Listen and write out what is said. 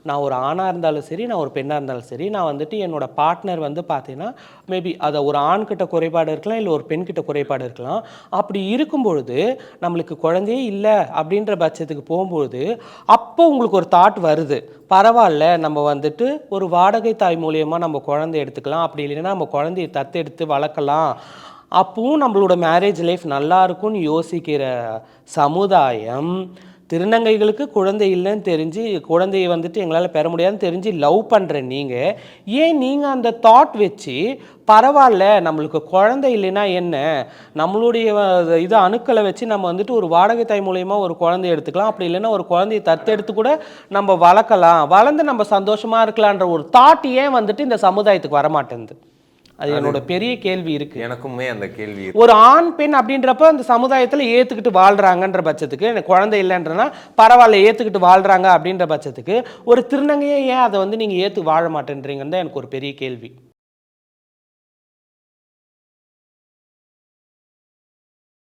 நான் ஒரு ஆணாக இருந்தாலும் சரி, நான் ஒரு பெண்ணாக இருந்தாலும் சரி, நான் வந்துட்டு என்னோட பார்ட்னர் வந்து பார்த்தீங்கன்னா, மேபி அதை ஒரு ஆண்கிட்ட குறைபாடு இருக்கலாம், இல்லை ஒரு பெண்கிட்ட குறைபாடு இருக்கலாம். அப்படி இருக்கும்பொழுது, நம்மளுக்கு குழந்தையே இல்லை அப்படின்ற பட்சத்துக்கு போகும்பொழுது, அப்போ உங்களுக்கு ஒரு தாட் வருது. பரவாயில்ல, நம்ம வந்துட்டு ஒரு வாடகை தாய் மூலியமாக நம்ம குழந்தை எடுத்துக்கலாம். அப்படி இல்லைன்னா நம்ம குழந்தைய தத்தெடுத்து வளர்க்கலாம். அப்பவும் நம்மளோட மேரேஜ் லைஃப் நல்லா இருக்கும்னு யோசிக்கிற சமுதாயம், திருநங்கைகளுக்கு குழந்தை இல்லைன்னு தெரிஞ்சு, குழந்தையை வந்துட்டு எங்களால் பெற முடியாதுன்னு தெரிஞ்சு லவ் பண்ணுற நீங்கள், ஏன் நீங்கள் அந்த தாட் வச்சு பரவாயில்ல நம்மளுக்கு குழந்தை இல்லைன்னா என்ன, நம்மளுடைய இது அணுக்களை வச்சு நம்ம வந்துட்டு ஒரு வாடகை தாய் மூலயமா ஒரு குழந்தைய எடுத்துக்கலாம், அப்படி இல்லைன்னா ஒரு குழந்தையை தத்தெடுத்து கூட நம்ம வளர்க்கலாம், வளர்ந்து நம்ம சந்தோஷமாக இருக்கலான்ற ஒரு தாட் ஏன் வந்துட்டு இந்த சமுதாயத்துக்கு வரமாட்டேங்குது? அது என்னோட பெரிய கேள்வி இருக்கு. எனக்குமே அந்த கேள்வி. ஒரு ஆண் பெண் அப்படின்றப்ப அந்த சமுதாயத்தில் ஏற்றுக்கிட்டு வாழ்றாங்கன்ற பட்சத்துக்கு, எனக்கு குழந்தை இல்லைன்றனா பரவாயில்ல ஏற்றுக்கிட்டு வாழ்றாங்க அப்படின்ற பட்சத்துக்கு, ஒரு திருநங்கையே ஏன் அதை வந்து நீங்கள் ஏற்று வாழ மாட்டேன்றீங்கன்னு தான் எனக்கு ஒரு பெரிய கேள்வி.